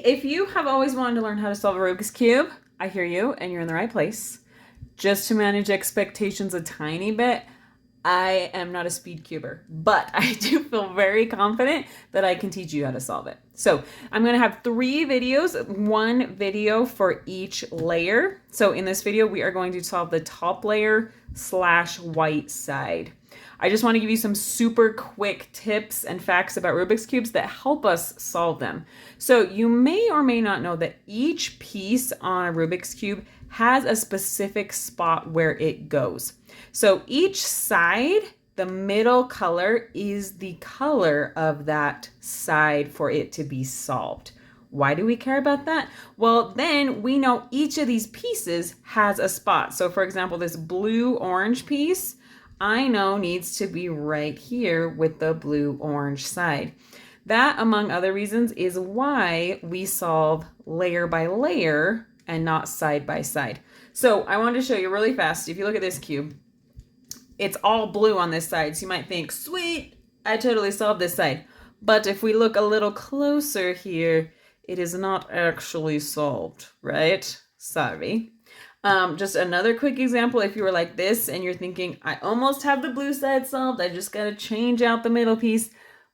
If you have always wanted to learn how to solve a Rubik's Cube, I hear you and you're in the right place. Just to manage expectations a tiny bit, I am not a speed cuber, but I do feel very confident that I can teach you how to solve it. So I'm going to have 3 videos, 1 video for each layer. So in this video, we are going to solve the top layer / white side. I just want to give you some super quick tips and facts about Rubik's Cubes that help us solve them. So you may or may not know that each piece on a Rubik's Cube has a specific spot where it goes. So each side, the middle color is the color of that side for it to be solved. Why do we care about that? Well, then we know each of these pieces has a spot. So for example, this blue-orange piece, I know needs to be right here with the blue-orange side. That, among other reasons, is why we solve layer by layer and not side by side. So I wanted to show you really fast. If you look at this cube, it's all blue on this side. So you might think, sweet, I totally solved this side. But if we look a little closer here, it is not actually solved, right? Sorry. Just another quick example, if you were like this and you're thinking, I almost have the blue side solved, I just got to change out the middle piece.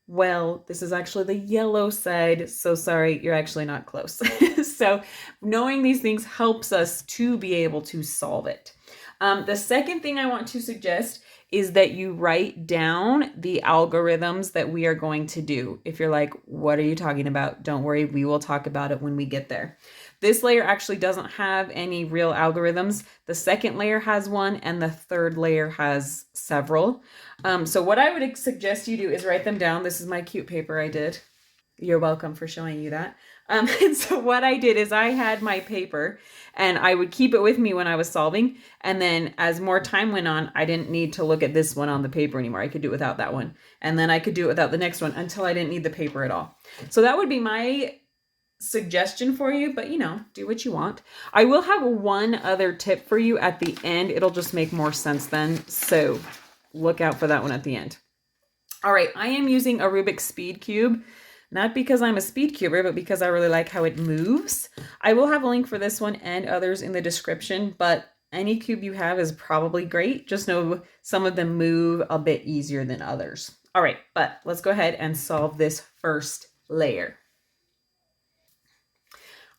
Well, this is actually the yellow side, so sorry, you're actually not close. So knowing these things helps us to be able to solve it. The second thing I want to suggest is that you write down the algorithms that we are going to do. If you're like, what are you talking about? Don't worry, we will talk about it when we get there. This layer actually doesn't have any real algorithms. The second layer has one and the third layer has several. So what I would suggest you do is write them down. This is my cute paper I did. You're welcome for showing you that. And so what I did is I had my paper and I would keep it with me when I was solving. And then as more time went on, I didn't need to look at this one on the paper anymore. I could do it without that one. And then I could do it without the next one until I didn't need the paper at all. So that would be my suggestion for you, but do what you want. I will have one other tip for you at the end. It'll just make more sense then. So look out for that one at the end. All right, I am using a Rubik Speed Cube. Not because I'm a speed cuber, but because I really like how it moves. I will have a link for this one and others in the description, but any cube you have is probably great. Just know some of them move a bit easier than others. All right, but let's go ahead and solve this first layer.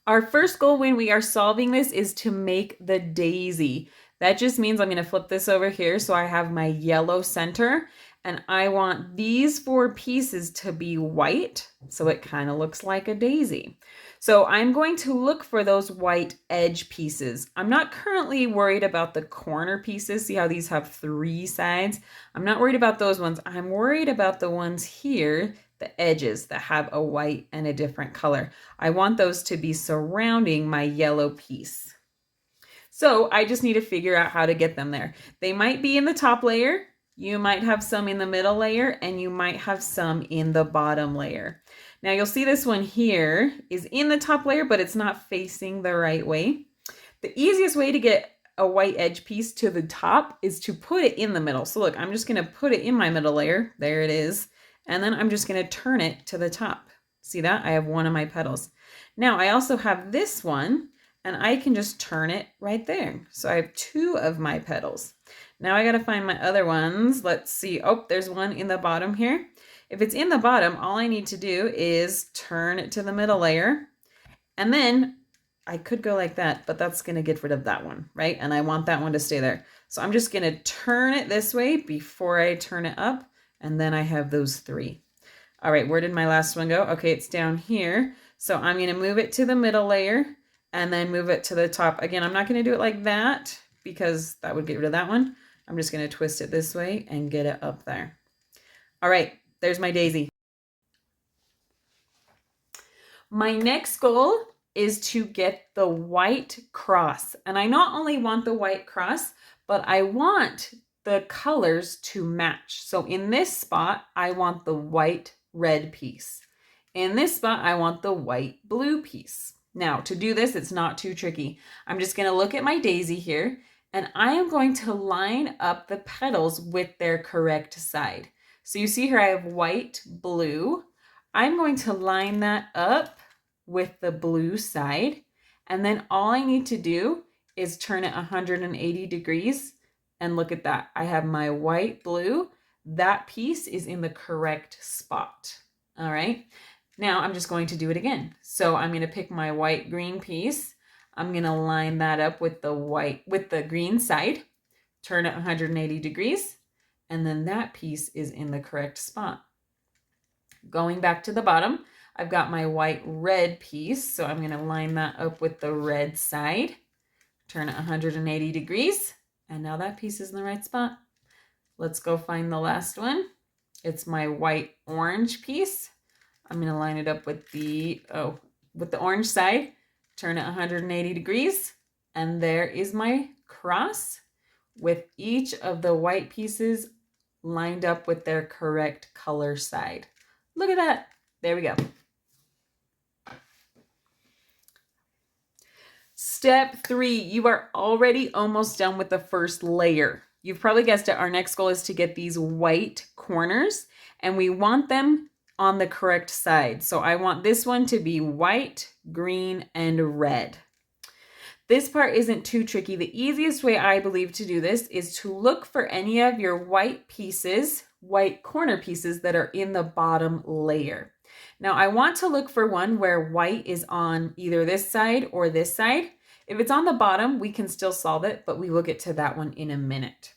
Our first goal when we are solving this is to make the daisy. That just means I'm going to flip this over here so I have my yellow center. And I want these 4 pieces to be white, so it kind of looks like a daisy. So I'm going to look for those white edge pieces. I'm not currently worried about the corner pieces. See how these have 3 sides? I'm not worried about those ones. I'm worried about the ones here, the edges that have a white and a different color. I want those to be surrounding my yellow piece. So I just need to figure out how to get them there. They might be in the top layer. You might have some in the middle layer and you might have some in the bottom layer. Now you'll see this one here is in the top layer, but it's not facing the right way. The easiest way to get a white edge piece to the top is to put it in the middle. So look, I'm just going to put it in my middle layer. There it is. And then I'm just going to turn it to the top. See that? I have one of my petals. Now I also have this one and I can just turn it right there. So I have 2 of my petals. Now I got to find my other ones. Let's see. Oh, there's one in the bottom here. If it's in the bottom, all I need to do is turn it to the middle layer. And then I could go like that, but that's going to get rid of that one, right? And I want that one to stay there. So I'm just going to turn it this way before I turn it up. And then I have those 3. All right, where did my last one go? Okay, it's down here. So I'm going to move it to the middle layer and then move it to the top. Again, I'm not going to do it like that because that would get rid of that one. I'm just going to twist it this way and get it up there. All right, there's my daisy. My next goal is to get the white cross. And I not only want the white cross, but I want the colors to match. So in this spot, I want the white red piece. In this spot, I want the white blue piece. Now, to do this, it's not too tricky. I'm just going to look at my daisy here, and I am going to line up the petals with their correct side. So you see here I have white, blue. I'm going to line that up with the blue side. And then all I need to do is turn it 180 degrees. And look at that. I have my white, blue. That piece is in the correct spot. All right. Now I'm just going to do it again. So I'm going to pick my white, green piece. I'm going to line that up with the green side, turn it 180 degrees, and then that piece is in the correct spot. Going back to the bottom, I've got my white, red piece. So I'm going to line that up with the red side, turn it 180 degrees, and now that piece is in the right spot. Let's go find the last one. It's my white, orange piece. I'm going to line it up with the orange side, turn it 180 degrees, and there is my cross with each of the white pieces lined up with their correct color side. Look at that. There we go. Step 3, you are already almost done with the first layer. You've probably guessed it. Our next goal is to get these white corners, and we want them on the correct side. So I want this one to be white, green, and red. This part isn't too tricky. The easiest way I believe to do this is to look for any of your white pieces, white corner pieces that are in the bottom layer. Now I want to look for one where white is on either this side or this side. If it's on the bottom, we can still solve it, but we will get to that one in a minute.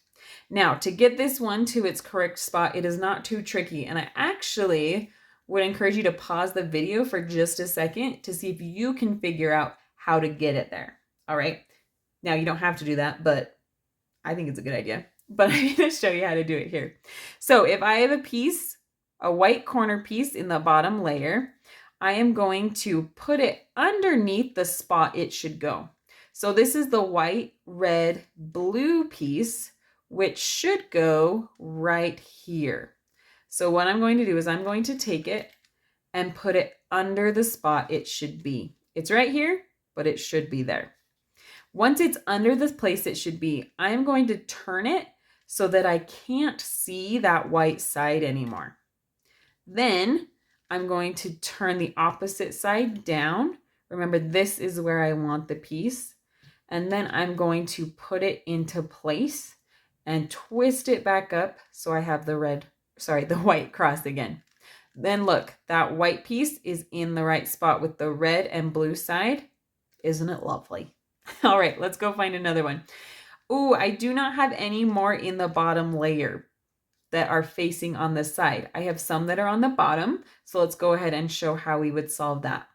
Now, to get this one to its correct spot, it is not too tricky. And I actually would encourage you to pause the video for just a second to see if you can figure out how to get it there. All right. Now, you don't have to do that, but I think it's a good idea. But I'm going to show you how to do it here. So if I have a piece, a white corner piece in the bottom layer, I am going to put it underneath the spot it should go. So this is the white, red, blue piece, which should go right here. So what I'm going to do is I'm going to take it and put it under the spot it should be. It's right here, but it should be there. Once it's under the place it should be, I'm going to turn it so that I can't see that white side anymore. Then I'm going to turn the opposite side down. Remember, this is where I want the piece. And then I'm going to put it into place and twist it back up so I have the white cross again. Then look, that white piece is in the right spot with the red and blue side. Isn't it lovely? All right, let's go find another one. Ooh, I do not have any more in the bottom layer that are facing on the side. I have some that are on the bottom. So let's go ahead and show how we would solve that.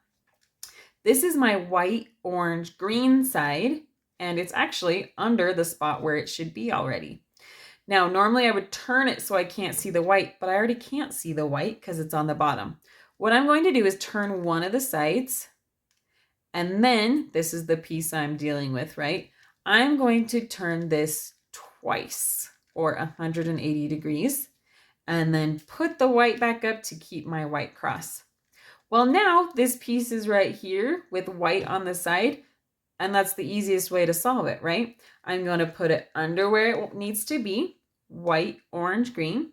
This is my white, orange, green side, and it's actually under the spot where it should be already. Now, normally I would turn it so I can't see the white, but I already can't see the white because it's on the bottom. What I'm going to do is turn one of the sides, and then this is the piece I'm dealing with, right? I'm going to turn this twice or 180 degrees, and then put the white back up to keep my white cross. Well, now this piece is right here with white on the side, and that's the easiest way to solve it, right? I'm going to put it under where it needs to be, white, orange, green,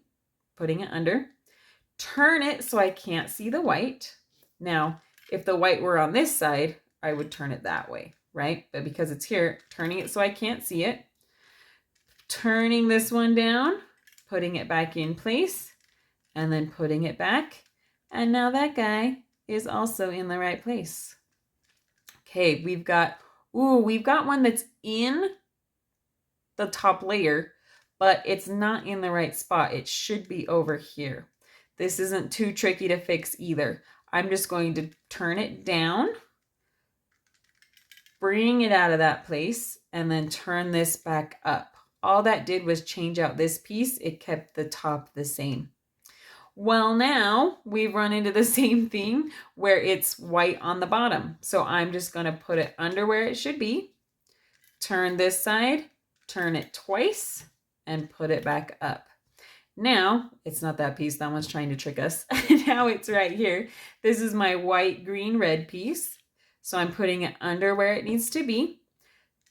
putting it under, turn it so I can't see the white. Now, if the white were on this side, I would turn it that way, right? But because it's here, turning it so I can't see it, turning this one down, putting it back in place, and then putting it back. And now that guy is also in the right place. Okay, we've got one that's in the top layer, but it's not in the right spot. It should be over here. This isn't too tricky to fix either. I'm just going to turn it down, bring it out of that place, and then turn this back up. All that did was change out this piece. It kept the top the same. Well, now we've run into the same thing where it's white on the bottom. So I'm just going to put it under where it should be, turn this side, turn it twice, and put it back up. Now, it's not that piece. That one's trying to trick us. Now it's right here. This is my white, green, red piece. So I'm putting it under where it needs to be,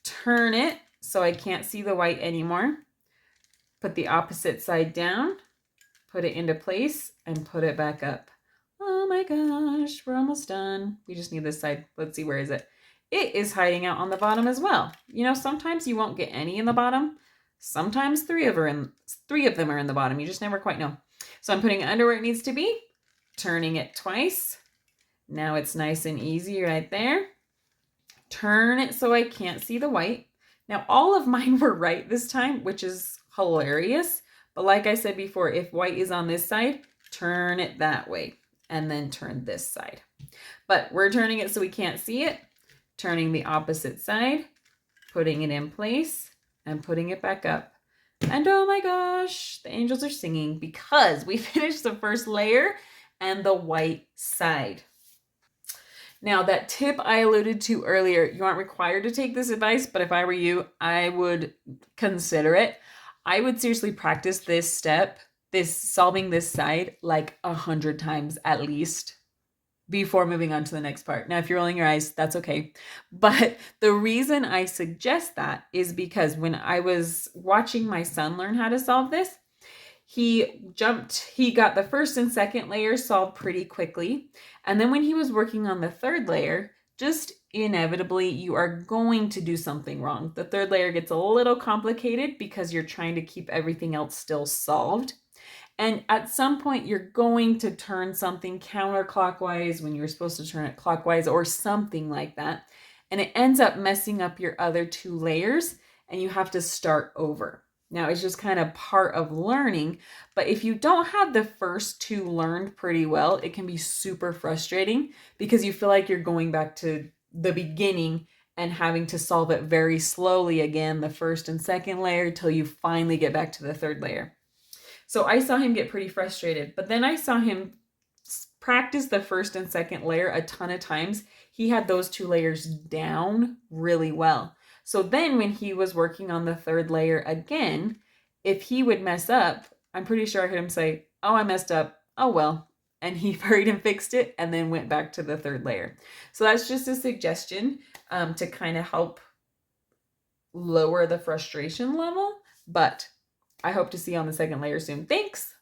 turn it so I can't see the white anymore, put the opposite side down, put it into place, and put it back up. Oh my gosh, we're almost done. We just need this side. Let's see, where is it? It is hiding out on the bottom as well. You know, sometimes you won't get any in the bottom. Sometimes three of them are in the bottom. You just never quite know. So I'm putting it under where it needs to be, turning it twice. Now it's nice and easy right there. Turn it so I can't see the white. Now all of mine were right this time, which is hilarious. But like I said before, if white is on this side, turn it that way and then turn this side. But we're turning it so we can't see it, turning the opposite side, putting it in place and putting it back up. And oh my gosh, the angels are singing because we finished the first layer and the white side. Now, that tip I alluded to earlier, you aren't required to take this advice, but if I were you, I would consider it. I would seriously practice this step, solving this side like 100 times at least before moving on to the next part. Now, if you're rolling your eyes, that's okay. But the reason I suggest that is because when I was watching my son learn how to solve this, he got the first and second layer solved pretty quickly. And then when he was working on the third layer, just inevitably, you are going to do something wrong. The third layer gets a little complicated because you're trying to keep everything else still solved. And at some point, you're going to turn something counterclockwise when you're supposed to turn it clockwise or something like that. And it ends up messing up your other two layers and you have to start over. Now, it's just kind of part of learning, but if you don't have the first two learned pretty well, it can be super frustrating because you feel like you're going back to the beginning and having to solve it very slowly again, the first and second layer, till you finally get back to the third layer. So I saw him get pretty frustrated, but then I saw him practice the first and second layer a ton of times. He had those two layers down really well. So then when he was working on the third layer again, if he would mess up, I'm pretty sure I heard him say, "Oh, I messed up. Oh, well." And he hurried and fixed it and then went back to the third layer. So that's just a suggestion to kind of help lower the frustration level. But I hope to see you on the second layer soon. Thanks.